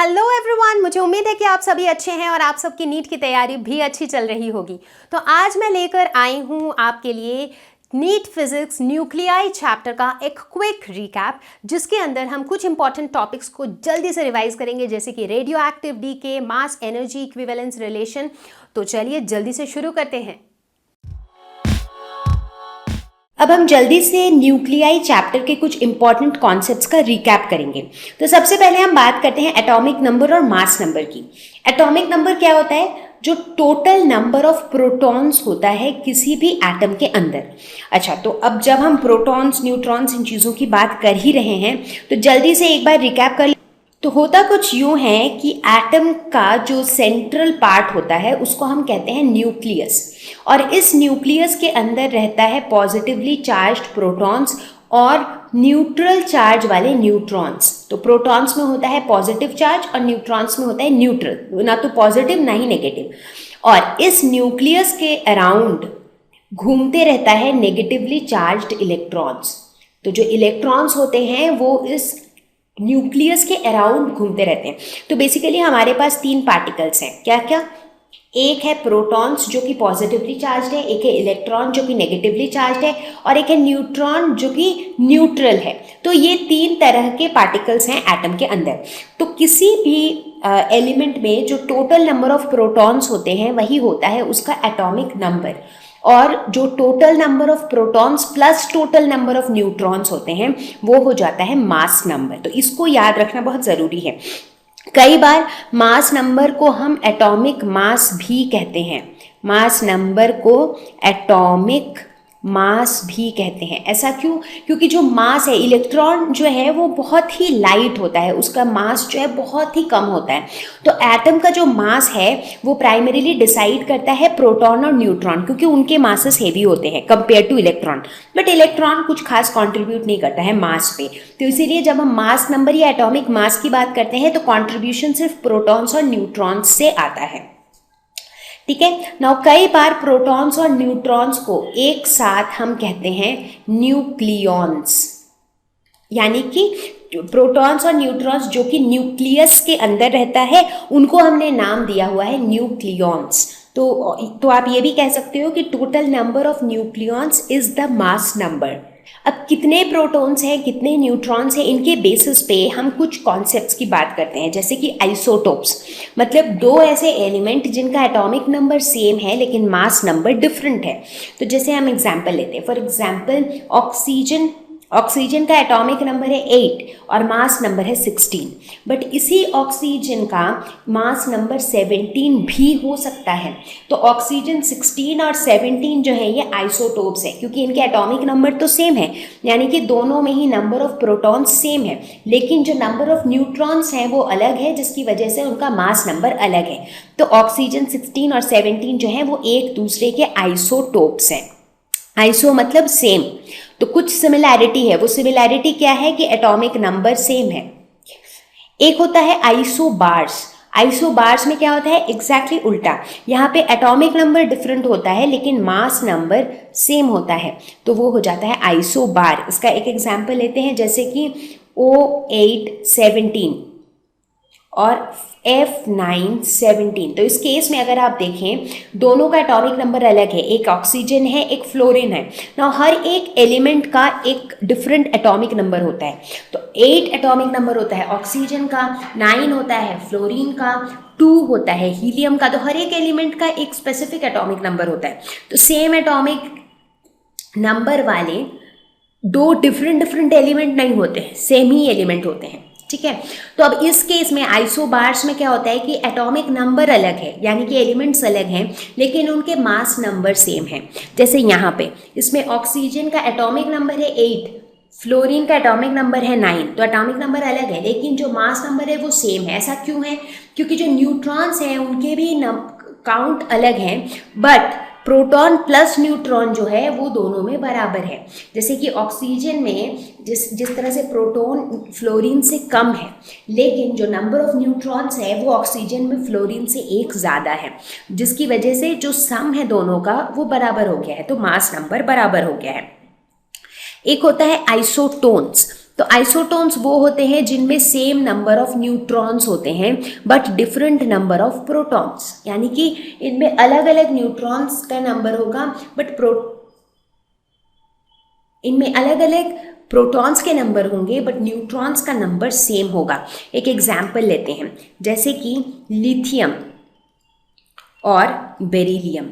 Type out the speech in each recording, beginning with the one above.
Hello everyone, मुझे उम्मीद है कि आप सभी अच्छे हैं और आप सबकी नीट की तैयारी भी अच्छी चल रही होगी। तो आज मैं लेकर आई हूँ आपके लिए नीट फिजिक्स न्यूक्लियाई चैप्टर का एक क्विक रिकैप, जिसके अंदर हम कुछ इंपॉर्टेंट टॉपिक्स को जल्दी से रिवाइज करेंगे, जैसे कि radioactive decay, mass energy equivalence relation. तो चलिए जल्दी से शुरू करते हैं। अब हम जल्दी से न्यूक्लियाई चैप्टर के कुछ इंपॉर्टेंट कॉन्सेप्ट्स का रिकैप करेंगे। तो सबसे पहले हम बात करते हैं एटॉमिक नंबर और मास नंबर की। एटॉमिक नंबर क्या होता है? जो टोटल नंबर ऑफ प्रोटॉन्स होता है किसी भी एटम के अंदर। अच्छा, तो अब जब हम प्रोटॉन्स, न्यूट्रॉन्स, इन चीज़ों की बात कर ही रहे हैं तो जल्दी से एक बार रिकैप कर। तो होता कुछ यूं है कि एटम का जो सेंट्रल पार्ट होता है उसको हम कहते हैं न्यूक्लियस, और इस न्यूक्लियस के अंदर रहता है पॉजिटिवली चार्ज्ड प्रोटॉन्स और न्यूट्रल चार्ज वाले न्यूट्रॉन्स। तो प्रोटॉन्स में होता है पॉजिटिव चार्ज और न्यूट्रॉन्स में होता है न्यूट्रल, ना तो पॉजिटिव ना ही नेगेटिव। और इस न्यूक्लियस के अराउंड घूमते रहता है नेगेटिवली चार्ज्ड इलेक्ट्रॉन्स। तो जो इलेक्ट्रॉन्स होते हैं वो इस न्यूक्लियस के अराउंड घूमते रहते हैं। तो बेसिकली हमारे पास तीन पार्टिकल्स हैं। क्या क्या? एक है प्रोटॉन्स जो कि पॉजिटिवली चार्ज्ड है, एक है इलेक्ट्रॉन जो कि नेगेटिवली चार्ज्ड है, और एक है न्यूट्रॉन जो कि न्यूट्रल है। तो ये तीन तरह के पार्टिकल्स हैं एटम के अंदर। तो किसी भी एलिमेंट में जो टोटल नंबर ऑफ प्रोटॉन्स होते हैं वही होता है उसका एटॉमिक नंबर, और जो total number of protons plus total number of neutrons होते हैं वो हो जाता है मास नंबर। तो इसको याद रखना बहुत ज़रूरी है। कई बार मास नंबर को हम एटॉमिक मास भी कहते हैं। मास नंबर को एटॉमिक मास भी कहते हैं। ऐसा क्यों? क्योंकि जो मास है, इलेक्ट्रॉन जो है वो बहुत ही लाइट होता है, उसका मास जो है बहुत ही कम होता है। तो एटम का जो मास है वो प्राइमरीली डिसाइड करता है प्रोटॉन और न्यूट्रॉन, क्योंकि उनके मासेस हेवी होते हैं compare two electron. But electron कुछ खास कंट्रीब्यूट नहीं करता है मास पे। तो इसीलिए जब हम मास नंबर या एटॉमिक मास की बात करते हैं तो कॉन्ट्रीब्यूशन सिर्फ प्रोटॉन्स और न्यूट्रॉन्स से आता है। ठीक है ना। कई बार प्रोटॉन्स और न्यूट्रॉन्स को एक साथ हम कहते हैं न्यूक्लियॉन्स, यानी कि प्रोटॉन्स और न्यूट्रॉन्स जो कि न्यूक्लियस के अंदर रहता है उनको हमने नाम दिया हुआ है न्यूक्लियॉन्स। तो आप ये भी कह सकते हो कि total number of nucleons is the mass number. अब कितने प्रोटॉन्स हैं, कितने न्यूट्रॉन्स हैं, इनके बेसिस पे हम कुछ कॉन्सेप्ट्स की बात करते हैं, जैसे कि आइसोटोप्स। मतलब दो ऐसे एलिमेंट जिनका एटॉमिक नंबर सेम है लेकिन मास नंबर डिफरेंट है। तो जैसे हम एग्जांपल लेते हैं, फॉर एग्जांपल ऑक्सीजन का एटॉमिक नंबर है 8 और मास नंबर है 16, बट इसी ऑक्सीजन का मास नंबर 17 भी हो सकता है। तो ऑक्सीजन 16 और 17 जो है ये आइसोटोप्स है, क्योंकि इनके एटॉमिक नंबर तो सेम है, यानी कि दोनों में ही नंबर ऑफ प्रोटॉन्स सेम है, लेकिन जो नंबर ऑफ न्यूट्रॉन्स हैं वो अलग है, जिसकी वजह से उनका मास नंबर अलग है। तो ऑक्सीजन 16 और 17 जो है वो एक दूसरे के आइसोटोप्स हैं। आइसो मतलब सेम, तो कुछ सिमिलैरिटी है। वो सिमिलैरिटी क्या है कि एटॉमिक नंबर सेम है। एक होता है आइसोबार्स। आइसोबार्स में क्या होता है? एग्जैक्टली उल्टा। यहाँ पे एटॉमिक नंबर डिफरेंट होता है लेकिन मास नंबर सेम होता है, तो वो हो जाता है आइसोबार। इसका एक एग्जाम्पल लेते हैं, जैसे कि O817 और F917। तो इस केस में अगर आप देखें दोनों का एटॉमिक नंबर अलग है, एक ऑक्सीजन है एक फ्लोरीन है ना। हर एक एलिमेंट का एक डिफरेंट एटॉमिक नंबर होता है। तो 8 एटॉमिक नंबर होता है ऑक्सीजन का, 9 होता है फ्लोरीन का, 2 होता है हीलियम का। तो हर एक एलिमेंट का एक स्पेसिफिक एटॉमिक नंबर होता है। तो सेम एटॉमिक नंबर वाले दो डिफरेंट एलिमेंट नहीं होते हैं, सेम ही एलिमेंट होते हैं। ठीक है। तो अब इस केस में आइसोबार्स में क्या होता है कि एटॉमिक नंबर अलग है, यानी कि एलिमेंट्स अलग हैं लेकिन उनके मास नंबर सेम है। जैसे यहाँ पे इसमें ऑक्सीजन का एटॉमिक नंबर है 8, फ्लोरीन का एटॉमिक नंबर है 9, तो एटॉमिक नंबर अलग है लेकिन जो मास नंबर है वो सेम है। ऐसा क्यों है? क्योंकि जो न्यूट्रॉन्स हैं उनके भी काउंट अलग हैं, बट प्रोटॉन प्लस न्यूट्रॉन जो है वो दोनों में बराबर है। जैसे कि ऑक्सीजन में जिस तरह से प्रोटॉन फ्लोरीन से कम है, लेकिन जो नंबर ऑफ न्यूट्रॉन्स है वो ऑक्सीजन में फ्लोरीन से एक ज़्यादा है, जिसकी वजह से जो सम है दोनों का वो बराबर हो गया है, तो मास नंबर बराबर हो गया है। एक होता है आइसोटोन्स। तो आइसोटोन्स वो होते हैं जिनमें सेम नंबर ऑफ न्यूट्रॉन्स होते हैं but different number of protons, यानी कि इनमें अलग अलग न्यूट्रॉन्स का नंबर होगा बट इनमें अलग अलग प्रोटॉन्स के नंबर होंगे बट न्यूट्रॉन्स का नंबर सेम होगा। एक एग्जाम्पल लेते हैं, जैसे कि लिथियम और बेरिलियम।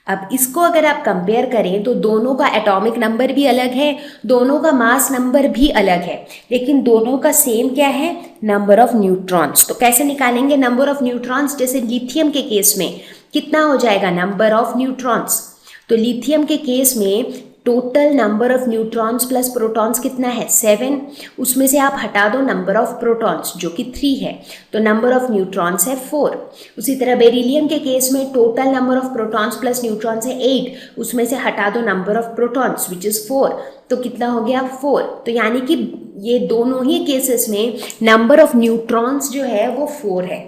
अब इसको अगर आप कंपेयर करें तो दोनों का एटॉमिक नंबर भी अलग है, दोनों का मास नंबर भी अलग है, लेकिन दोनों का सेम क्या है, नंबर ऑफ न्यूट्रॉन्स। तो कैसे निकालेंगे नंबर ऑफ न्यूट्रॉन्स? जैसे लिथियम के केस में कितना हो जाएगा, नंबर ऑफ न्यूट्रॉन्स। तो लिथियम के केस में total number of neutrons plus protons कितना है, 7। उसमें से आप हटा दो नंबर ऑफ प्रोटॉन्स जो कि 3 है, तो नंबर ऑफ न्यूट्रॉन्स है 4। उसी तरह बेरिलियम के केस में total number of protons plus neutrons है 8, उसमें से हटा दो number of protons which is 4, तो कितना हो गया 4। तो यानी कि ये दोनों ही केसेस में नंबर ऑफ न्यूट्रॉन्स जो है वो 4 है।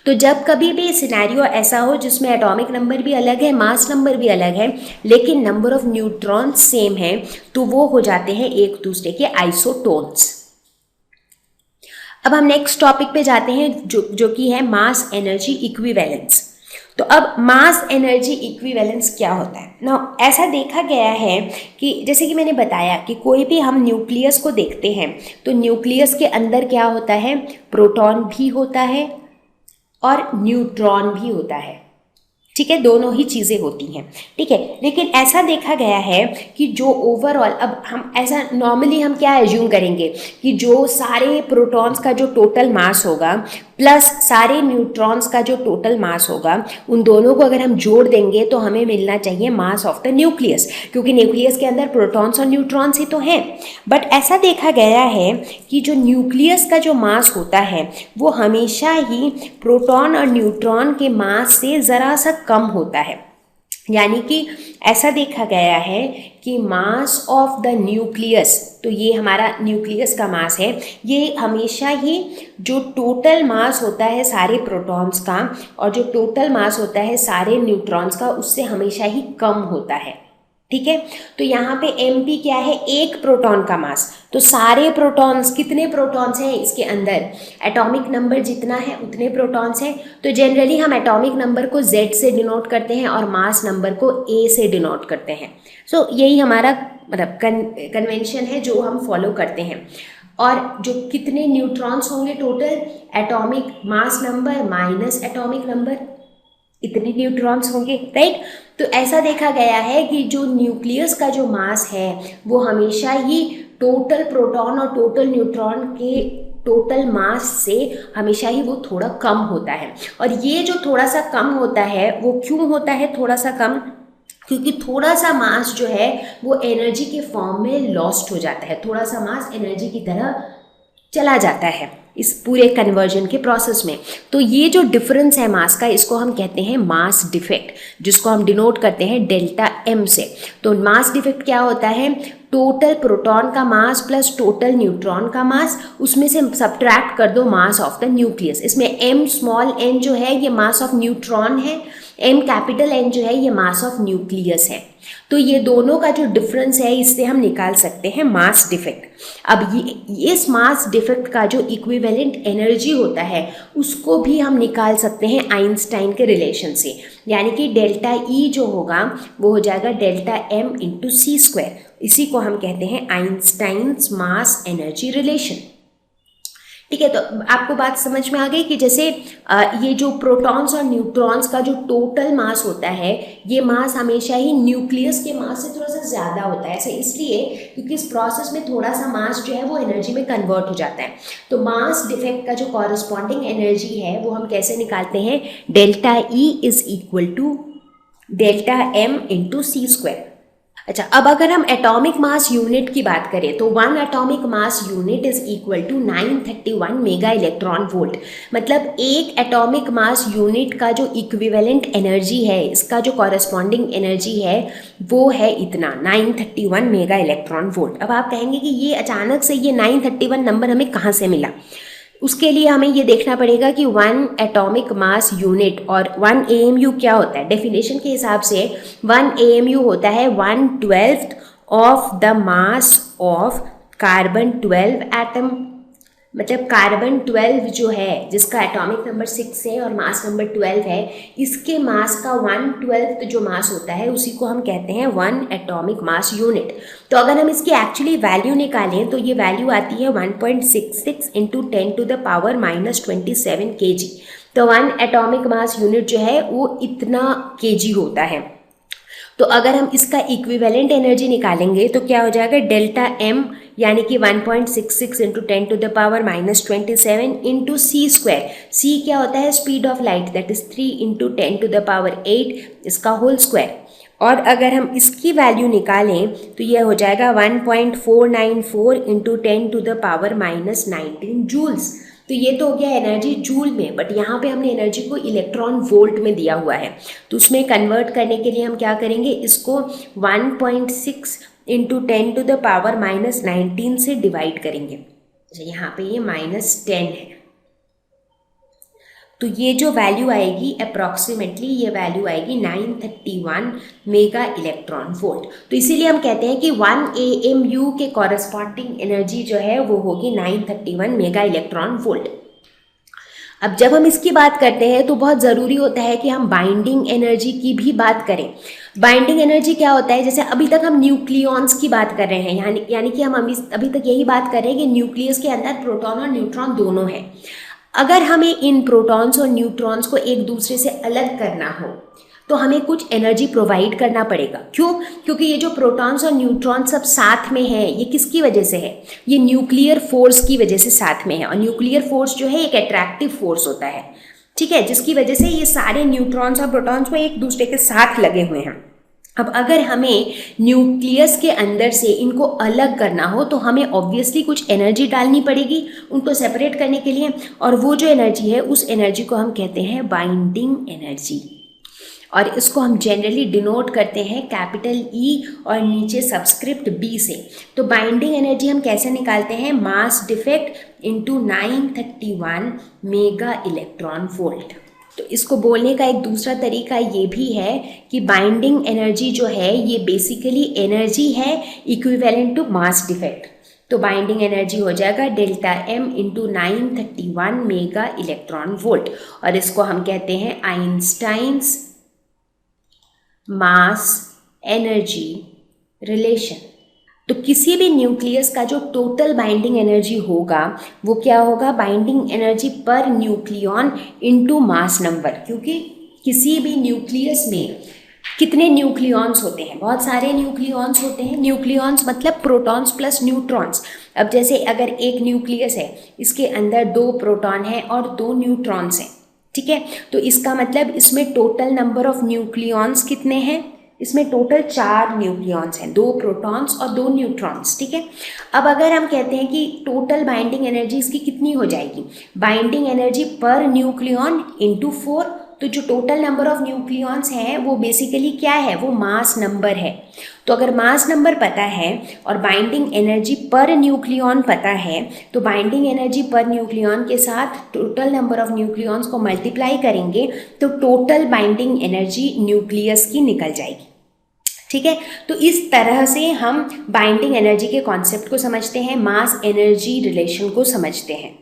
तो जब कभी भी सिनेरियो ऐसा हो जिसमें एटॉमिक नंबर भी अलग है, मास नंबर भी अलग है, लेकिन नंबर ऑफ न्यूट्रॉन्स सेम है, तो वो हो जाते हैं एक दूसरे के आइसोटोन्स। अब हम नेक्स्ट टॉपिक पे जाते हैं जो कि है मास एनर्जी इक्विवेलेंस। तो अब मास एनर्जी इक्विवेलेंस क्या होता है ना, ऐसा देखा गया है कि जैसे कि मैंने बताया कि कोई भी हम न्यूक्लियस को देखते हैं तो न्यूक्लियस के अंदर क्या होता है, प्रोटॉन भी होता है और न्यूट्रॉन भी होता है, ठीक है, दोनों ही चीज़ें होती हैं, ठीक है। लेकिन ऐसा देखा गया है कि जो ओवरऑल, अब हम ऐसा नॉर्मली हम क्या एज्यूम करेंगे कि जो सारे प्रोटॉन्स का जो टोटल मास होगा प्लस सारे न्यूट्रॉन्स का जो टोटल मास होगा, उन दोनों को अगर हम जोड़ देंगे तो हमें मिलना चाहिए मास ऑफ द न्यूक्लियस, क्योंकि न्यूक्लियस के अंदर प्रोटॉन्स और न्यूट्रॉन्स ही तो हैं। बट ऐसा देखा गया है कि जो न्यूक्लियस का जो मास होता है वो हमेशा ही प्रोटॉन और न्यूट्रॉन के मास से ज़रा सा कम होता है। यानी कि ऐसा देखा गया है कि मास ऑफ द न्यूक्लियस, तो ये हमारा न्यूक्लियस का मास है, ये हमेशा ही जो टोटल मास होता है सारे प्रोटॉन्स का और जो टोटल मास होता है सारे न्यूट्रॉन्स का, उससे हमेशा ही कम होता है, ठीक है। तो यहाँ पे mp क्या है, एक प्रोटॉन का मास, तो सारे प्रोटॉन्स, कितने प्रोटॉन्स हैं इसके अंदर, एटॉमिक नंबर जितना है उतने प्रोटॉन्स हैं। तो जनरली हम एटॉमिक नंबर को z से डिनोट करते हैं और मास नंबर को a से डिनोट करते हैं। सो यही हमारा मतलब कन्वेंशन है जो हम फॉलो करते हैं। और जो कितने न्यूट्रॉन्स होंगे total, atomic mass number minus atomic number, इतने न्यूट्रॉन्स होंगे, राइट। तो ऐसा देखा गया है कि जो न्यूक्लियस का जो मास है वो हमेशा ही टोटल प्रोटॉन और टोटल न्यूट्रॉन के टोटल मास से हमेशा ही वो थोड़ा कम होता है। और ये जो थोड़ा सा कम होता है वो क्यों होता है थोड़ा सा कम, क्योंकि थोड़ा सा मास जो है वो एनर्जी के फॉर्म में लॉस्ट हो जाता है, थोड़ा सा मास एनर्जी की तरह चला जाता है इस पूरे कन्वर्जन के प्रोसेस में। तो ये जो डिफरेंस है मास का, इसको हम कहते हैं मास डिफेक्ट, जिसको हम डिनोट करते हैं डेल्टा m से। तो मास डिफेक्ट क्या होता है, टोटल प्रोटॉन का मास प्लस टोटल न्यूट्रॉन का मास, उसमें से सब्ट्रैक्ट कर दो मास ऑफ द न्यूक्लियस। इसमें m स्मॉल n जो है ये मास ऑफ न्यूट्रॉन है, m कैपिटल N जो है ये मास ऑफ न्यूक्लियस है। तो ये दोनों का जो डिफरेंस है इससे हम निकाल सकते हैं मास डिफेक्ट। अब ये इस मास डिफेक्ट का जो इक्विवेलेंट एनर्जी होता है उसको भी हम निकाल सकते हैं आइंस्टाइन के रिलेशन से, यानी कि डेल्टा E जो होगा वो हो जाएगा delta m into c square. इसी को हम कहते हैं आइंस्टाइन्स मास एनर्जी रिलेशन, ठीक है। तो आपको बात समझ में आ गई कि जैसे ये जो प्रोटॉन्स और न्यूट्रॉन्स का जो टोटल मास होता है ये मास हमेशा ही न्यूक्लियस के मास से थोड़ा सा ज़्यादा होता है। ऐसा इसलिए क्योंकि इस प्रोसेस में थोड़ा सा मास जो है वो एनर्जी में कन्वर्ट हो जाता है। तो मास डिफेक्ट का जो कॉरस्पॉन्डिंग एनर्जी है वो हम कैसे निकालते हैं, delta E is equal to delta m into c square. अच्छा, अब अगर हम एटॉमिक मास यूनिट की बात करें तो 1 atomic mass unit is equal to 931 mega electron volt. मतलब एक एटॉमिक मास यूनिट का जो इक्विवेलेंट एनर्जी है, इसका जो कॉरस्पॉन्डिंग एनर्जी है वो है इतना 931 मेगा इलेक्ट्रॉन वोल्ट। अब आप कहेंगे कि ये अचानक से ये 931 नंबर हमें कहाँ से मिला। उसके लिए हमें ये देखना पड़ेगा कि 1 एटॉमिक मास यूनिट और 1 AMU क्या होता है। डेफिनेशन के हिसाब से 1 AMU होता है 1/12 of the mass of carbon 12 atom, मतलब कार्बन 12 जो है जिसका एटॉमिक नंबर 6 है और मास नंबर 12 है, इसके मास का 1/12 जो मास होता है उसी को हम कहते हैं 1 एटॉमिक मास यूनिट। तो अगर हम इसकी एक्चुअली वैल्यू निकालें तो ये वैल्यू आती है 1.66 इंटू 10⁻⁻27 kg। तो 1 एटॉमिक मास यूनिट जो है वो इतना kg होता है। तो अगर हम इसका इक्विवेलेंट एनर्जी निकालेंगे तो क्या हो जाएगा, डेल्टा एम यानी कि 1.66 इंटू 10⁻⁻27 इंटू सी स्क्वायर। सी क्या होता है, speed of light, that is 3 into 10⁸ इसका होल स्क्वायर। और अगर हम इसकी वैल्यू निकालें तो यह हो जाएगा 1.494 इंटू 10⁻⁻19 जूल्स। तो ये तो हो गया एनर्जी जूल में, बट यहाँ पे हमने एनर्जी को इलेक्ट्रॉन वोल्ट में दिया हुआ है। तो उसमें कन्वर्ट करने के लिए हम क्या करेंगे, इसको 1.6 इंटू 10⁻⁻19 से डिवाइड करेंगे। यहाँ पे ये -10 है, तो ये जो वैल्यू आएगी अप्रॉक्सीमेटली ये वैल्यू आएगी 931 मेगा इलेक्ट्रॉन वोल्ट। तो इसीलिए हम कहते हैं कि 1 AMU के कॉरस्पॉन्डिंग एनर्जी जो है वो होगी 931 मेगा इलेक्ट्रॉन वोल्ट। अब जब हम इसकी बात करते हैं तो बहुत ज़रूरी होता है कि हम बाइंडिंग एनर्जी की भी बात करें। बाइंडिंग एनर्जी क्या होता है, जैसे अभी तक हम न्यूक्लियॉन्स की बात कर रहे हैं, यानी कि हम अभी तक यही बात कर रहे हैं कि न्यूक्लियस के अंदर प्रोटॉन और न्यूट्रॉन दोनों हैं। अगर हमें इन प्रोटॉन्स और न्यूट्रॉन्स को एक दूसरे से अलग करना हो तो हमें कुछ एनर्जी प्रोवाइड करना पड़ेगा। क्यों? क्योंकि ये जो प्रोटॉन्स और न्यूट्रॉन्स सब साथ में है, ये किसकी वजह से है, ये न्यूक्लियर फोर्स की वजह से साथ में है। और न्यूक्लियर फोर्स जो है एक अट्रैक्टिव फोर्स होता है, ठीक है, जिसकी वजह से ये सारे न्यूट्रॉन्स और प्रोटॉन्स में एक दूसरे के साथ लगे हुए हैं। अब अगर हमें न्यूक्लियस के अंदर से इनको अलग करना हो तो हमें ऑब्वियसली कुछ एनर्जी डालनी पड़ेगी उनको सेपरेट करने के लिए, और वो जो एनर्जी है उस एनर्जी को हम कहते हैं बाइंडिंग एनर्जी। और इसको हम जनरली डिनोट करते हैं कैपिटल E और नीचे सबस्क्रिप्ट B से। तो बाइंडिंग एनर्जी हम कैसे निकालते हैं, mass defect into 931 mega electron volt. तो इसको बोलने का एक दूसरा तरीका ये भी है कि बाइंडिंग एनर्जी जो है ये बेसिकली एनर्जी है इक्विवेलेंट टू मास डिफेक्ट। तो बाइंडिंग एनर्जी हो जाएगा delta m into 931 mega electron volt, और इसको हम कहते हैं आइंस्टाइन्स मास एनर्जी रिलेशन। तो किसी भी न्यूक्लियस का जो टोटल बाइंडिंग एनर्जी होगा वो क्या होगा, बाइंडिंग एनर्जी पर न्यूक्लियॉन इनटू मास नंबर। क्योंकि किसी भी न्यूक्लियस में कितने न्यूक्लियॉन्स होते हैं, बहुत सारे न्यूक्लियॉन्स होते हैं। न्यूक्लियॉन्स मतलब प्रोटॉन्स प्लस न्यूट्रॉन्स। अब जैसे अगर एक न्यूक्लियस है, इसके अंदर 2 प्रोटॉन हैं और 2 न्यूट्रॉन्स हैं, ठीक है, तो इसका मतलब इसमें टोटल नंबर ऑफ न्यूक्लियॉन्स कितने हैं, इसमें टोटल 4 न्यूक्लियॉन्स हैं, 2 प्रोटॉन्स और 2 न्यूट्रॉन्स, ठीक है। अब अगर हम कहते हैं कि टोटल बाइंडिंग एनर्जी इसकी कितनी हो जाएगी, बाइंडिंग एनर्जी पर न्यूक्लियॉन इंटू 4, तो जो टोटल नंबर ऑफ न्यूक्लियॉन्स हैं वो बेसिकली क्या है, वो मास नंबर है। तो अगर मास नंबर पता है और बाइंडिंग एनर्जी पर न्यूक्लियॉन पता है तो बाइंडिंग एनर्जी पर न्यूक्लियॉन के साथ टोटल नंबर ऑफ न्यूक्लियॉन्स को मल्टीप्लाई करेंगे तो टोटल बाइंडिंग एनर्जी न्यूक्लियस की निकल जाएगी, ठीक है। तो इस तरह से हम बाइंडिंग एनर्जी के कॉन्सेप्ट को समझते हैं, मास एनर्जी रिलेशन को समझते हैं।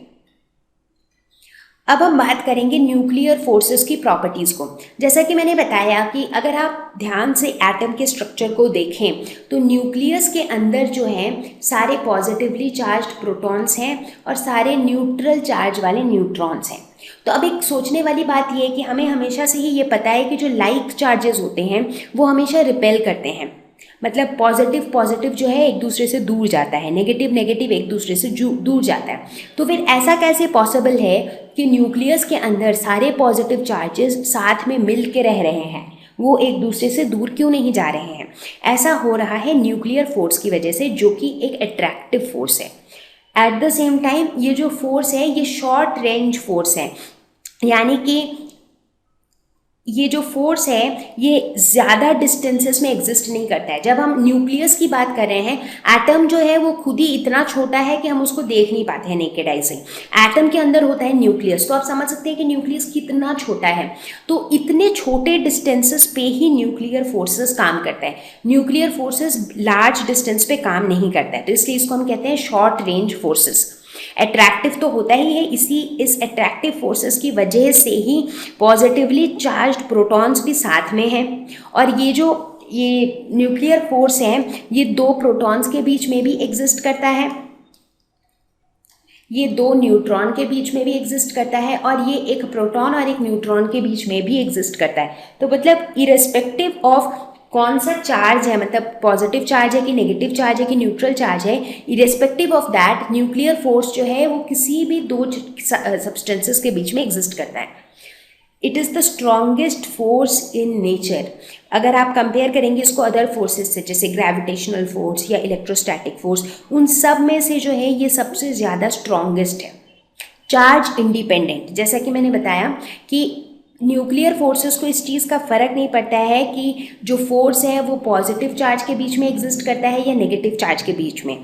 अब हम बात करेंगे न्यूक्लियर फोर्सेस की प्रॉपर्टीज़ को। जैसा कि मैंने बताया कि अगर आप ध्यान से एटम के स्ट्रक्चर को देखें तो न्यूक्लियस के अंदर जो है सारे पॉजिटिवली चार्ज्ड प्रोटॉन्स हैं और सारे न्यूट्रल चार्ज वाले न्यूट्रॉन्स हैं। तो अब एक सोचने वाली बात यह है कि हमें हमेशा से ही ये पता है कि जो लाइक चार्जेस होते हैं वो हमेशा रिपेल करते हैं, मतलब पॉजिटिव जो है एक दूसरे से दूर जाता है, नेगेटिव एक दूसरे से दूर जाता है। तो फिर ऐसा कैसे पॉसिबल है कि न्यूक्लियस के अंदर सारे पॉजिटिव चार्जेस साथ में मिल के रह रहे हैं, वो एक दूसरे से दूर क्यों नहीं जा रहे हैं? ऐसा हो रहा है न्यूक्लियर फोर्स की वजह से, जो कि एक अट्रैक्टिव फोर्स है। एट द सेम टाइम ये जो फोर्स है ये शॉर्ट रेंज फोर्स है, यानी कि ये जो फोर्स है ये ज़्यादा डिस्टेंसेस में एग्जिस्ट नहीं करता है। जब हम न्यूक्लियस की बात कर रहे हैं, एटम जो है वो खुद ही इतना छोटा है कि हम उसको देख नहीं पाते हैं नेकेड आई से। एटम के अंदर होता है न्यूक्लियस, तो आप समझ सकते हैं कि न्यूक्लियस कितना छोटा है। तो इतने छोटे डिस्टेंसेस पे ही न्यूक्लियर फोर्सेस काम करता है। न्यूक्लियर फोर्सेस लार्ज डिस्टेंस पे काम नहीं करता है, तो इसलिए इसको हम कहते हैं शॉर्ट रेंज फोर्सेस। अट्रैक्टिव तो होता ही है, इस अट्रैक्टिव फोर्सेस की वजह से ही पॉजिटिवली चार्ज्ड प्रोटॉन्स भी साथ में हैं। और ये न्यूक्लियर फोर्स है ये दो प्रोटॉन्स के बीच में भी एग्जिस्ट करता है, ये दो न्यूट्रॉन के बीच में भी एग्जिस्ट करता है, और ये एक प्रोटॉन और एक न्यूट्रॉन के बीच में भी एग्जिस्ट करता है। तो मतलब इरेस्पेक्टिव ऑफ कौन सा चार्ज है, मतलब पॉजिटिव चार्ज है कि नेगेटिव चार्ज है कि न्यूट्रल चार्ज है, irrespective of that nuclear force जो है वो किसी भी दो सब्सटेंसेस के बीच में एग्जिस्ट करता है। It is the strongest force in nature. अगर आप कंपेयर करेंगे इसको अदर फोर्सेस से, जैसे ग्रेविटेशनल फोर्स या इलेक्ट्रोस्टैटिक फोर्स, उन सब में से जो है ये सबसे ज़्यादा स्ट्रॉन्गेस्ट है। चार्ज इंडिपेंडेंट, जैसा कि मैंने बताया कि न्यूक्लियर फोर्सेस को इस चीज़ का फ़र्क नहीं पड़ता है कि जो फोर्स है वो पॉजिटिव चार्ज के बीच में एग्जिस्ट करता है या नेगेटिव चार्ज के बीच में।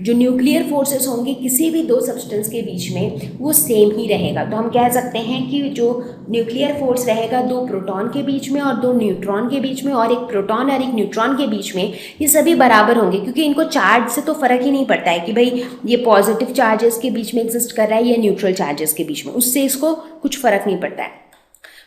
जो न्यूक्लियर फोर्सेस होंगे किसी भी दो सब्सटेंस के बीच में वो सेम ही रहेगा। तो हम कह सकते हैं कि जो न्यूक्लियर फोर्स रहेगा दो प्रोटॉन के बीच में और दो न्यूट्रॉन के बीच में और एक प्रोटॉन और एक न्यूट्रॉन के बीच में, ये सभी बराबर होंगे, क्योंकि इनको चार्ज से तो फ़र्क ही नहीं पड़ता है कि भाई ये पॉजिटिव चार्जेस के बीच में एग्जिस्ट कर रहा है या न्यूट्रल चार्जेस के बीच में, उससे इसको कुछ फ़र्क नहीं पड़ता है।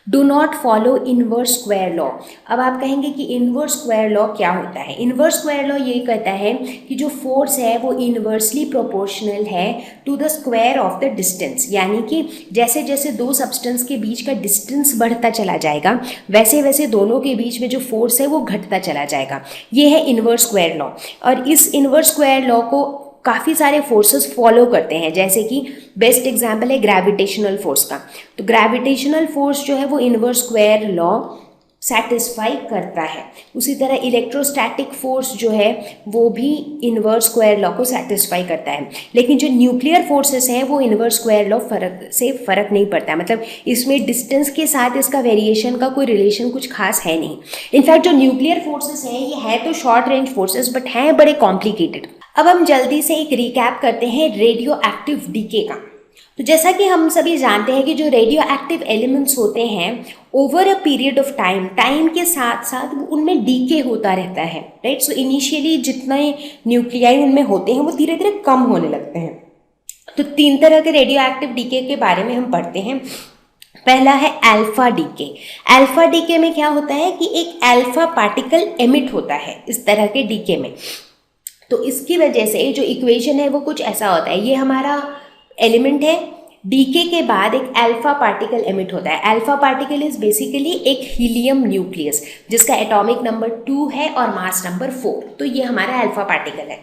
Do not follow inverse square law. अब आप कहेंगे कि इनवर्स स्क्वायर लॉ क्या होता है। इनवर्स स्क्वायर लॉ ये कहता है कि जो फोर्स है वो इनवर्सली प्रोपोर्शनल है to the square of the distance, यानी कि जैसे जैसे दो सब्सटेंस के बीच का डिस्टेंस बढ़ता चला जाएगा वैसे वैसे दोनों के बीच में जो फोर्स है वो घटता चला जाएगा। ये है इनवर्स स्क्वायर लॉ। और इस इनवर्स स्क्वायर लॉ को काफ़ी सारे फोर्सेस फॉलो करते हैं, जैसे कि बेस्ट एग्जांपल है ग्रेविटेशनल फोर्स का। तो ग्रेविटेशनल फोर्स जो है वो इनवर्स स्क्वायर लॉ सेटिस्फाई करता है। उसी तरह इलेक्ट्रोस्टैटिक फोर्स जो है वो भी इनवर्स स्क्वायर लॉ को सेटिस्फाई करता है। लेकिन जो न्यूक्लियर फोर्सेस हैं वो इनवर्स स्क्वायर लॉ फ़र्क नहीं पड़ता है, मतलब इसमें डिस्टेंस के साथ इसका वेरिएशन का कोई रिलेशन कुछ खास है नहीं। इनफैक्ट जो न्यूक्लियर फोर्सेस हैं ये है तो शॉर्ट रेंज फोर्सेस बट हैं बड़े कॉम्प्लिकेटेड। अब हम जल्दी से एक रिकैप करते हैं रेडियो एक्टिव डीके का। तो जैसा कि हम सभी जानते हैं कि जो रेडियो एक्टिव एलिमेंट्स होते हैं over a period of time के साथ साथ उनमें डीके होता रहता है, राइट। सो इनिशियली जितने न्यूक्लियाई उनमें होते हैं वो धीरे धीरे कम होने लगते हैं। तो 3 तरह के रेडियो एक्टिव डीके के बारे में हम पढ़ते हैं। पहला है अल्फा डीके। अल्फा डीके में क्या होता है कि एक अल्फा पार्टिकल एमिट होता है इस तरह के डीके में। तो इसकी वजह से जो इक्वेशन है वो कुछ ऐसा होता है, ये हमारा एलिमेंट है, डीके के बाद एक अल्फा पार्टिकल एमिट होता है। अल्फा पार्टिकल इज बेसिकली एक हीलियम न्यूक्लियस जिसका एटॉमिक नंबर 2 है और मास नंबर 4। तो ये हमारा अल्फा पार्टिकल है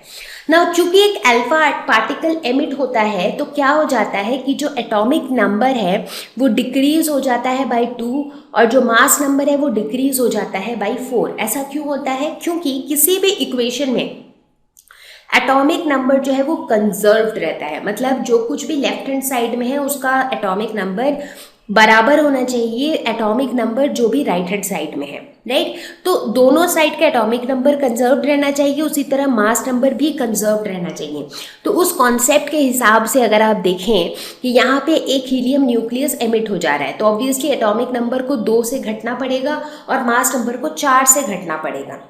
ना। चूंकि एक अल्फा पार्टिकल एमिट होता है तो क्या हो जाता है कि जो एटॉमिक नंबर है वो डिक्रीज हो जाता है बाय 2 और जो मास नंबर है वो डिक्रीज हो जाता है बाय 4। ऐसा क्यों होता है? क्योंकि किसी भी इक्वेशन में एटॉमिक नंबर जो है वो कंजर्व्ड रहता है, मतलब जो कुछ भी लेफ्ट हैंड साइड में है उसका एटॉमिक नंबर बराबर होना चाहिए एटॉमिक नंबर जो भी राइट हैंड साइड में है, राइट। तो दोनों साइड का एटॉमिक नंबर कंजर्व्ड रहना चाहिए, उसी तरह मास नंबर भी कंजर्व्ड रहना चाहिए। तो उस कॉन्सेप्ट के हिसाब से अगर आप देखें कि यहाँ पे एक हीलियम न्यूक्लियस एमिट हो जा रहा है तो ऑब्वियसली एटॉमिक नंबर को 2 से घटना पड़ेगा और मास नंबर को 4 से घटना पड़ेगा,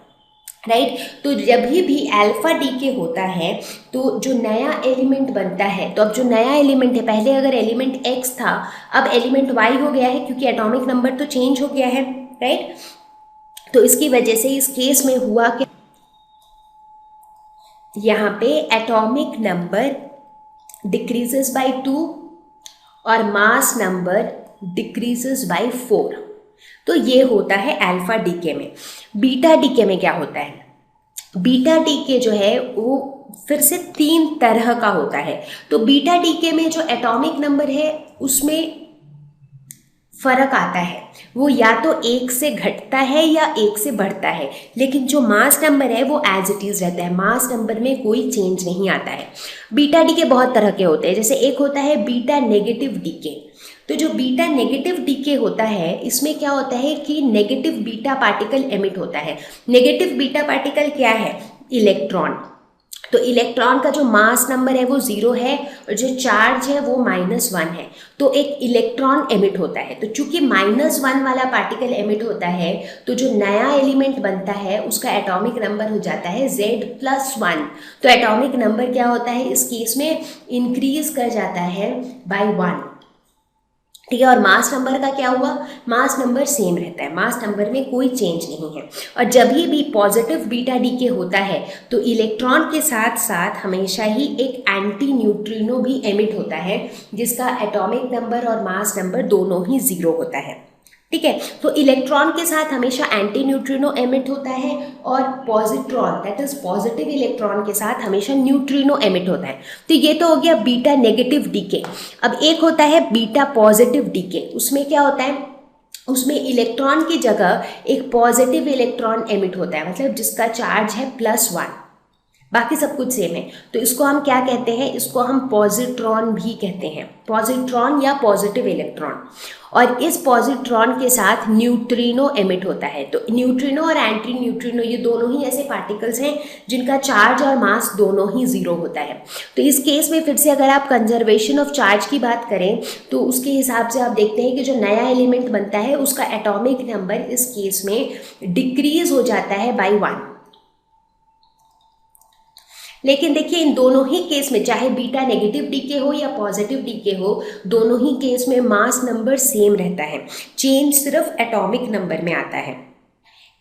राइट। तो जब भी अल्फा डीके होता है तो जो नया एलिमेंट बनता है, तो अब जो नया एलिमेंट है, पहले अगर एलिमेंट x था अब एलिमेंट y हो गया है क्योंकि एटॉमिक नंबर तो चेंज हो गया है, राइट। तो इसकी वजह से इस केस में हुआ कि यहाँ पे एटॉमिक नंबर डिक्रीजेस बाय 2 और मास नंबर डिक्रीजेस बाय 4। तो ये होता है अल्फा डीके में। बीटा डीके में क्या होता है? बीटा डीके जो है वो फिर से 3 तरह का होता है। तो बीटा डीके में जो एटॉमिक नंबर है उसमें फर्क आता है, वो या तो 1 से घटता है या 1 से बढ़ता है, लेकिन जो मास नंबर है वो एज इट इज रहता है, मास नंबर में कोई चेंज नहीं आता है। बीटा डीके बहुत तरह के होते हैं, जैसे एक होता है बीटा नेगेटिव डीके। तो जो बीटा नेगेटिव डीके होता है इसमें क्या होता है कि नेगेटिव बीटा पार्टिकल एमिट होता है। नेगेटिव बीटा पार्टिकल क्या है? इलेक्ट्रॉन। तो इलेक्ट्रॉन का जो मास नंबर है वो 0 है और जो चार्ज है वो -1 है, तो एक इलेक्ट्रॉन एमिट होता है। तो चूंकि -1 वाला पार्टिकल एमिट होता है तो जो नया एलिमेंट बनता है उसका एटॉमिक नंबर हो जाता है Z+1। तो एटॉमिक नंबर क्या होता है इस केस में? इंक्रीज कर जाता है बाय 1। ठीक है, और मास नंबर का क्या हुआ? मास नंबर सेम रहता है, मास नंबर में कोई चेंज नहीं है। और जब भी पॉजिटिव बीटा डीके होता है तो इलेक्ट्रॉन के साथ साथ हमेशा ही एक एंटी न्यूट्रिनो भी एमिट होता है जिसका एटॉमिक नंबर और मास नंबर दोनों ही 0 होता है। ठीक है, तो इलेक्ट्रॉन के साथ हमेशा एंटी न्यूट्रिनो एमिट होता है और positron that is positive electron के साथ हमेशा न्यूट्रिनो एमिट होता है। तो ये तो हो गया बीटा नेगेटिव डीके। अब एक होता है बीटा पॉजिटिव डीके। उसमें क्या होता है? उसमें इलेक्ट्रॉन की जगह एक पॉजिटिव इलेक्ट्रॉन एमिट होता है, मतलब जिसका चार्ज है +1, बाकी सब कुछ सेम है। तो इसको हम क्या कहते हैं? इसको हम पॉजिट्रॉन भी कहते हैं, पॉजिट्रॉन या पॉजिटिव इलेक्ट्रॉन। और इस पॉजिट्रॉन के साथ न्यूट्रिनो एमिट होता है। तो न्यूट्रिनो और एंटी न्यूट्रिनो ये दोनों ही ऐसे पार्टिकल्स हैं जिनका चार्ज और मास दोनों ही 0 होता है। तो इस केस में फिर से अगर आप कंजर्वेशन ऑफ चार्ज की बात करें तो उसके हिसाब से आप देखते हैं कि जो नया एलिमेंट बनता है उसका एटॉमिक नंबर इस केस में डिक्रीज हो जाता है बाय 1। लेकिन देखिए इन दोनों ही केस में, चाहे बीटा नेगेटिव डीके हो या पॉजिटिव डीके हो, दोनों ही केस में मास नंबर सेम रहता है, चेंज सिर्फ एटॉमिक नंबर में आता है।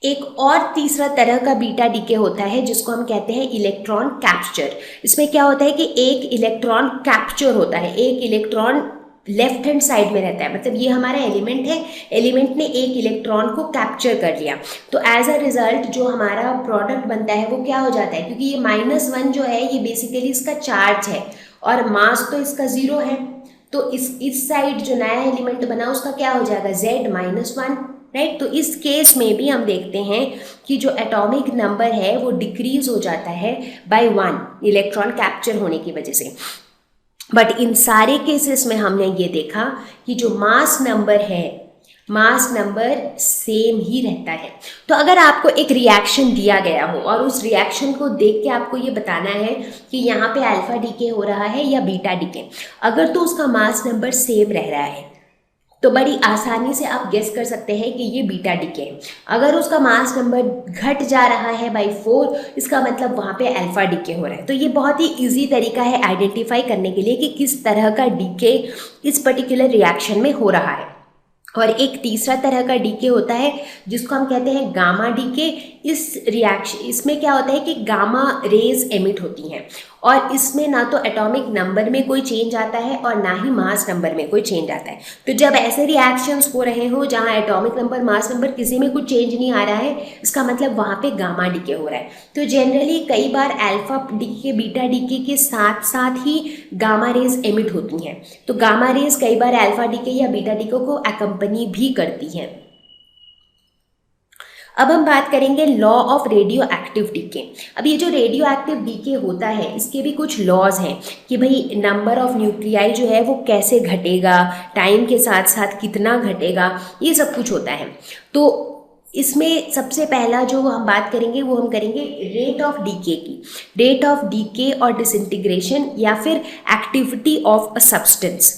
एक और तीसरा तरह का बीटा डीके होता है जिसको हम कहते हैं इलेक्ट्रॉन कैप्चर। इसमें क्या होता है कि एक इलेक्ट्रॉन कैप्चर होता है, एक इलेक्ट्रॉन लेफ्ट हैंड साइड में रहता है, मतलब ये हमारा एलिमेंट है, एलिमेंट ने एक इलेक्ट्रॉन को कैप्चर कर लिया। तो एज अ रिजल्ट जो हमारा प्रोडक्ट बनता है वो क्या हो जाता है? क्योंकि ये -1 जो है ये बेसिकली इसका चार्ज है और मास तो इसका 0 है, तो इस साइड जो नया एलिमेंट बना उसका क्या हो जाएगा? Z-1, right. तो इस केस में भी हम देखते हैं कि जो एटॉमिक नंबर है वो डिक्रीज हो जाता है बाय 1 इलेक्ट्रॉन कैप्चर होने की वजह से। बट इन सारे केसेस में हमने ये देखा कि जो मास नंबर है, मास नंबर सेम ही रहता है। तो अगर आपको एक रिएक्शन दिया गया हो और उस रिएक्शन को देख के आपको ये बताना है कि यहाँ पे अल्फा डीके हो रहा है या बीटा डीके, अगर तो उसका मास नंबर सेम रह रहा है तो बड़ी आसानी से आप गेस कर सकते हैं कि ये बीटा डीके है। अगर उसका मास नंबर घट जा रहा है बाय 4, इसका मतलब वहाँ पे अल्फा डीके हो रहा है। तो ये बहुत ही इजी तरीका है आइडेंटिफाई करने के लिए कि किस तरह का डीके इस पर्टिकुलर रिएक्शन में हो रहा है। और एक तीसरा तरह का डीके होता है जिसको हम कहते हैं गामा डीके। इस रिएक्शन इसमें क्या होता है कि गामा रेज एमिट होती हैं और इसमें ना तो एटॉमिक नंबर में कोई चेंज आता है और ना ही मास नंबर में कोई चेंज आता है। तो जब ऐसे रिएक्शंस हो रहे हो जहाँ एटॉमिक नंबर मास नंबर किसी में कुछ चेंज नहीं आ रहा है, इसका मतलब वहाँ पे गामा डीके हो रहा है। तो जनरली कई बार अल्फा डीके बीटा डीके के साथ साथ ही गामा रेज एमिट होती हैं। तो गामा रेज कई बार अल्फा डीके या बीटा डीके को अकम्पनी भी करती हैं। अब हम बात करेंगे law of radioactive decay. अब ये जो रेडियो एक्टिव डीके होता है इसके भी कुछ लॉज हैं कि भाई नंबर ऑफ न्यूक्लियाई जो है वो कैसे घटेगा, टाइम के साथ साथ कितना घटेगा, ये सब कुछ होता है। तो इसमें सबसे पहला जो हम बात करेंगे वो हम करेंगे रेट ऑफ डीके की। रेट ऑफ डीके और डिसइंटीग्रेशन या फिर एक्टिविटी ऑफ अ सब्सटेंस,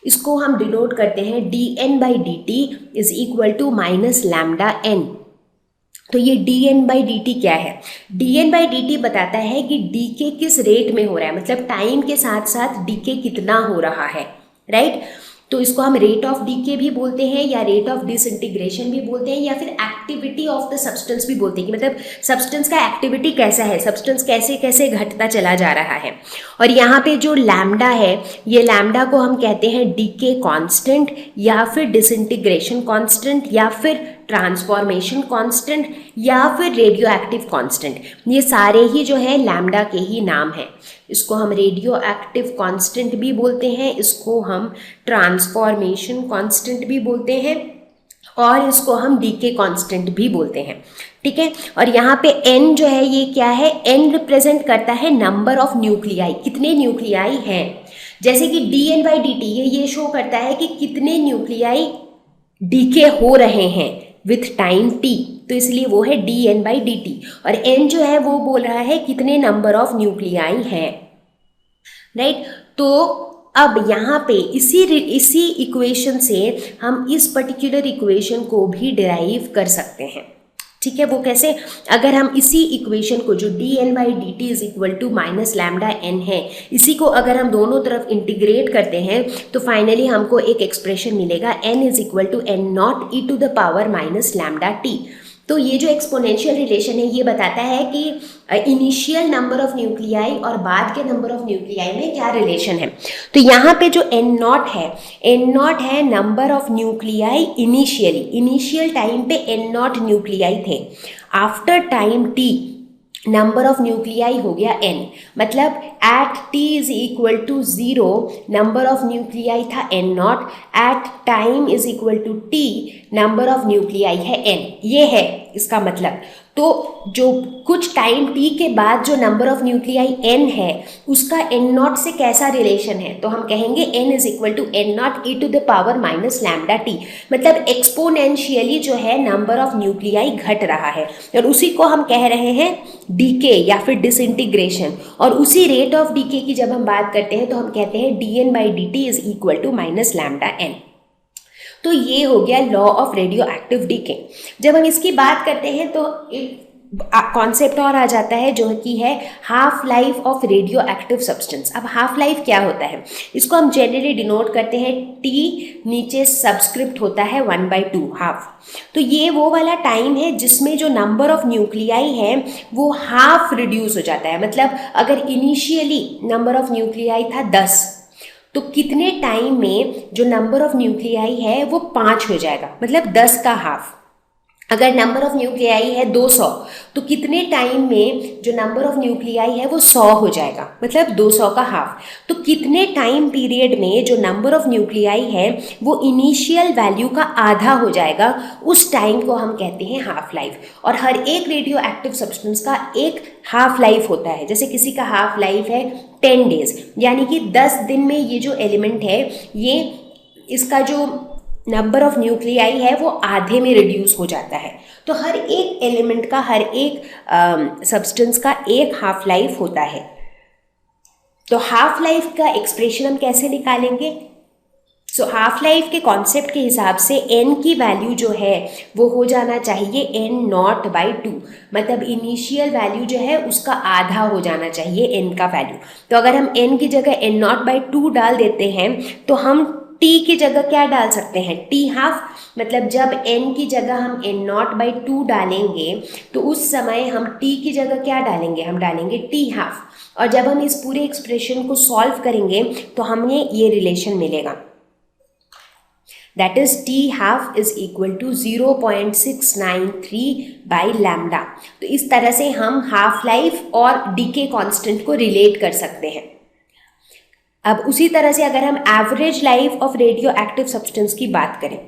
इसको हम डिनोट करते हैं dN/dt is equal to -λN। तो ये dN/dt क्या है? dN/dt बताता है कि डीके किस रेट में हो रहा है, मतलब टाइम के साथ साथ डीके कितना हो रहा है, राइट। तो इसको हम रेट ऑफ डीके भी बोलते हैं या रेट ऑफ डिसइंटीग्रेशन भी बोलते हैं या फिर एक्टिविटी ऑफ द सब्सटेंस भी बोलते हैं कि मतलब सब्सटेंस का एक्टिविटी कैसा है, सब्सटेंस कैसे कैसे घटता चला जा रहा है। और यहाँ पे जो लैम्डा है, ये लैम्डा को हम कहते हैं डीके कांस्टेंट या फिर डिसइंटीग्रेशन कांस्टेंट या फिर ट्रांसफॉर्मेशन कांस्टेंट या फिर रेडियो एक्टिव कांस्टेंट। ये सारे ही जो है लैम्डा के ही नाम हैं। इसको हम रेडियो एक्टिव कांस्टेंट भी बोलते हैं, इसको हम ट्रांसफॉर्मेशन कांस्टेंट भी बोलते हैं और इसको हम डीके कांस्टेंट भी बोलते हैं, ठीक है। और यहाँ पे n जो है ये क्या है? n रिप्रेजेंट करता है नंबर ऑफ न्यूक्लियाई, कितने न्यूक्लियाई हैं। जैसे कि dN/dt ये शो करता है कि कितने न्यूक्लियाई डीके हो रहे हैं विथ टाइम t, तो इसलिए वो है dN/dt। और n जो है वो बोल रहा है कितने नंबर ऑफ न्यूक्लियाई हैं, राइट। तो अब यहाँ पे इसी इक्वेशन से हम इस पर्टिकुलर इक्वेशन को भी डिराइव कर सकते हैं, ठीक है। वो कैसे? अगर हम इसी इक्वेशन को जो dN/dt is equal to minus lambda n है, इसी को अगर हम दोनों तरफ इंटीग्रेट करते हैं तो फाइनली हमको एक एक्सप्रेशन मिलेगा n is equal to n0 e to the power minus lambda t। तो ये जो एक्सपोनेंशियल रिलेशन है ये बताता है कि इनिशियल नंबर ऑफ न्यूक्लियाई और बाद के नंबर ऑफ न्यूक्लियाई में क्या रिलेशन है। तो यहाँ पे जो n0 है number of nuclei initial time पे n0 न्यूक्लियाई थे। After time t number of nuclei हो गया n, मतलब at t is equal to 0 number of nuclei था n0, at time is equal to t number of nuclei है n। ये है इसका मतलब। तो जो कुछ टाइम t के बाद जो नंबर ऑफ न्यूक्लियाई n है उसका n0 से कैसा रिलेशन है, तो हम कहेंगे n is equal to n0 e to the power minus lambda t, मतलब एक्सपोनेंशियली जो है नंबर ऑफ न्यूक्लियाई घट रहा है और उसी को हम कह रहे हैं डीके या फिर डिसइंटीग्रेशन। और उसी रेट ऑफ डीके की जब हम बात करते हैं तो हम कहते हैं dN/dt is equal to minus lambda n। तो ये हो गया law of radioactive decay. जब हम इसकी बात करते हैं तो एक कॉन्सेप्ट और आ जाता है जो कि है half life of radioactive substance. अब हाफ लाइफ क्या होता है, इसको हम जनरली डिनोट करते हैं T, नीचे सबस्क्रिप्ट होता है 1/2 हाफ। तो ये वो वाला टाइम है जिसमें जो नंबर ऑफ न्यूक्लियाई है वो हाफ रिड्यूस हो जाता है। मतलब अगर इनिशियली नंबर ऑफ न्यूक्लियाई था 10, तो कितने टाइम में जो नंबर ऑफ न्यूक्लियाई है वो 5 हो जाएगा, मतलब 10 का हाफ। अगर नंबर ऑफ न्यूक्लियाई है 200, तो कितने टाइम में जो नंबर ऑफ न्यूक्लियाई है वो 100 हो जाएगा, मतलब 200 का हाफ। तो कितने टाइम पीरियड में जो नंबर ऑफ न्यूक्लियाई है वो इनिशियल वैल्यू का आधा हो जाएगा, उस टाइम को हम कहते हैं हाफ लाइफ। और हर एक रेडियो एक्टिव सब्सटेंस का एक हाफ लाइफ होता है। जैसे किसी का हाफ लाइफ है 10 डेज, यानी कि 10 दिन में ये जो एलिमेंट है ये इसका जो नंबर ऑफ न्यूक्लियाई है वो आधे में रिड्यूस हो जाता है। तो हर एक एलिमेंट का, हर एक सब्सटेंस का एक हाफ लाइफ होता है। तो हाफ लाइफ का एक्सप्रेशन हम कैसे निकालेंगे? सो हाफ लाइफ के कॉन्सेप्ट के हिसाब से n की वैल्यू जो है वो हो जाना चाहिए n0/2, मतलब इनिशियल वैल्यू जो है उसका आधा हो जाना चाहिए n का वैल्यू। तो अगर हम n की जगह n0/2 डाल देते हैं तो हम t की जगह क्या डाल सकते हैं, t हाफ। मतलब जब n की जगह हम n0/2 डालेंगे तो उस समय हम t की जगह क्या डालेंगे, हम डालेंगे t हाफ। और जब हम इस पूरे एक्सप्रेशन को सॉल्व करेंगे तो हमें ये रिलेशन मिलेगा, that is t half is equal to 0.693 by lambda. तो इस तरह से हम हाफ लाइफ और डीके कांस्टेंट को रिलेट कर सकते हैं। अब उसी तरह से अगर हम average life of radioactive substance की बात करें,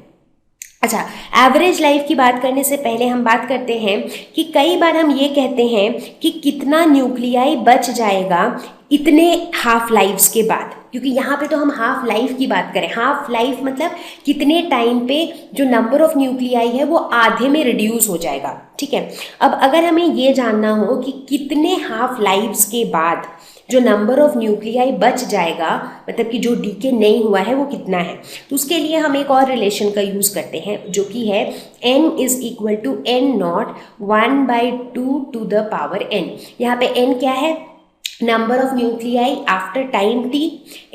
अच्छा, एवरेज लाइफ की बात करने से पहले हम बात करते हैं कि कई बार हम ये कहते हैं कि कितना न्यूक्लियाई बच जाएगा इतने हाफ लाइफ्स के बाद, क्योंकि यहाँ पे तो हम हाफ लाइफ की बात करें। हाफ लाइफ मतलब कितने टाइम पे जो नंबर ऑफ न्यूक्लियाई है वो आधे में रिड्यूस हो जाएगा, ठीक है। अब अगर हमें ये जानना हो कि कितने हाफ लाइफ्स के बाद जो नंबर ऑफ न्यूक्लियाई बच जाएगा, मतलब कि जो डीके नहीं हुआ है वो कितना है, तो उसके लिए हम एक और रिलेशन का यूज़ करते हैं जो कि है n is equal to n0 1/2 to the power n। यहाँ पे n क्या है, number of nuclei after time t,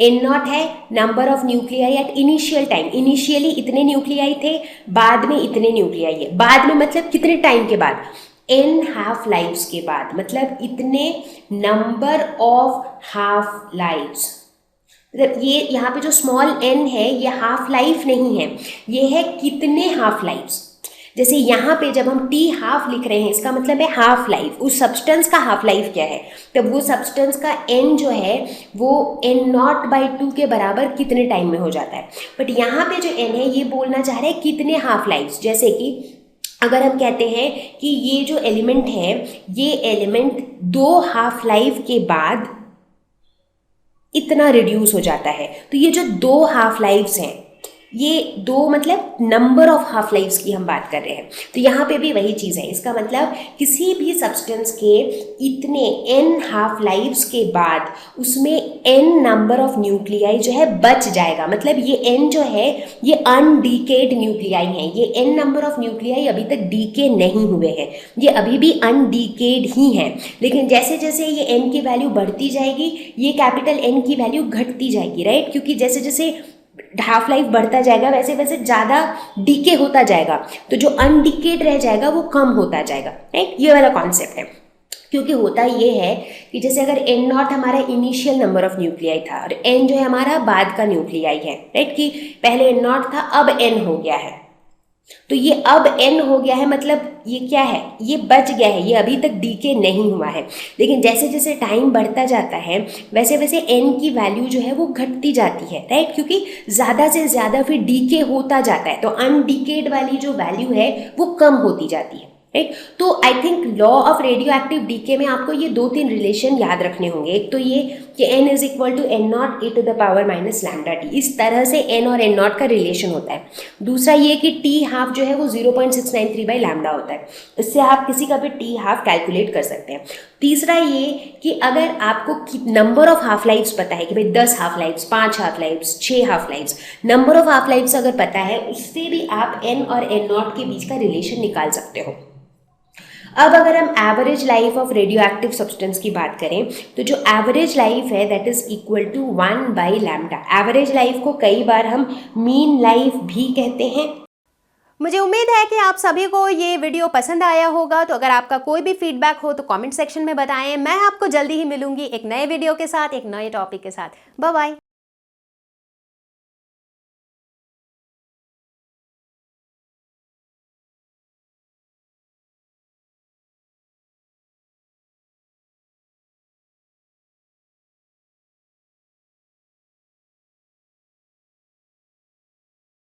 n0 है number of nuclei at initial time. Initially इतने न्यूक्लियाई थे, बाद में इतने न्यूक्लियाई है। बाद में मतलब कितने टाइम के बाद, n हाफ लाइफ्स के बाद, मतलब इतने नंबर ऑफ हाफ लाइफ्स। मतलब ये यहाँ पे जो स्मॉल n है ये हाफ लाइफ नहीं है, ये है कितने हाफ लाइफ्स। जैसे यहाँ पे जब हम t हाफ लिख रहे हैं इसका मतलब है हाफ लाइफ। उस सब्सटेंस का हाफ लाइफ क्या है, तब वो सब्सटेंस का n जो है वो n0/2 के बराबर कितने टाइम में हो जाता है। बट यहाँ पे जो n है ये बोलना चाह रहे हैं कितने हाफ लाइफ्स। जैसे कि अगर हम कहते हैं कि ये जो एलिमेंट है ये एलिमेंट 2 हाफ लाइफ के बाद इतना रिड्यूस हो जाता है। तो ये जो 2 हाफ लाइव्स हैं, ये 2 मतलब नंबर ऑफ हाफ लाइव्स की हम बात कर रहे हैं। तो यहाँ पे भी वही चीज़ है, इसका मतलब किसी भी सब्सटेंस के इतने n हाफ लाइव्स के बाद उसमें n नंबर ऑफ न्यूक्लियाई जो है बच जाएगा। मतलब ये n जो है ये अनडीकेड न्यूक्लियाई हैं, ये n नंबर ऑफ न्यूक्लियाई अभी तक डीके नहीं हुए हैं, ये अभी भी अनडीकेड ही हैं। लेकिन जैसे जैसे ये n की वैल्यू बढ़ती जाएगी, ये कैपिटल N की वैल्यू घटती जाएगी, राइट, क्योंकि जैसे जैसे हाफ लाइफ बढ़ता जाएगा वैसे वैसे ज़्यादा डीके होता जाएगा, तो जो अनडीकेड रह जाएगा वो कम होता जाएगा, राइट। ये वाला कॉन्सेप्ट है। क्योंकि होता ये है कि जैसे अगर एन नॉट हमारा इनिशियल नंबर ऑफ न्यूक्लियाई था और एन जो है हमारा बाद का न्यूक्लियाई है, राइट, कि पहले एन नॉट था अब एन हो गया है, तो ये अब n हो गया है, मतलब ये क्या है, ये बच गया है, ये अभी तक डीके नहीं हुआ है। लेकिन जैसे जैसे टाइम बढ़ता जाता है वैसे वैसे n की वैल्यू जो है वो घटती जाती है, राइट, क्योंकि ज़्यादा से ज़्यादा फिर डीके होता जाता है, तो अनडीकेड वाली जो वैल्यू है वो कम होती जाती है, राइट। तो I think law of radioactive decay में आपको ये 2-3 रिलेशन याद रखने होंगे। एक तो ये कि n is equal to n not e to the power minus lambda t, इस तरह से n और n नॉट का रिलेशन होता है। दूसरा ये कि टी हाफ जो है वो 0.693 बाई लैम्डा होता है, इससे आप किसी का भी टी हाफ कैलकुलेट कर सकते हैं। तीसरा ये कि अगर आपको नंबर ऑफ हाफ लाइव्स पता है कि भाई 10 half lives, 5 half lives, 6 half lives, number of half lives अगर पता है उससे भी आप n और n नॉट के बीच का रिलेशन निकाल सकते हो। अब अगर हम average life of radioactive substance की बात करें तो जो एवरेज लाइफ है that is equal to 1 by lambda. Average life को कई बार हम मीन लाइफ भी कहते हैं। मुझे उम्मीद है कि आप सभी को ये वीडियो पसंद आया होगा। तो अगर आपका कोई भी फीडबैक हो तो कमेंट सेक्शन में बताएं। मैं आपको जल्दी ही मिलूंगी एक नए वीडियो के साथ, एक नए टॉपिक के साथ। Bye bye.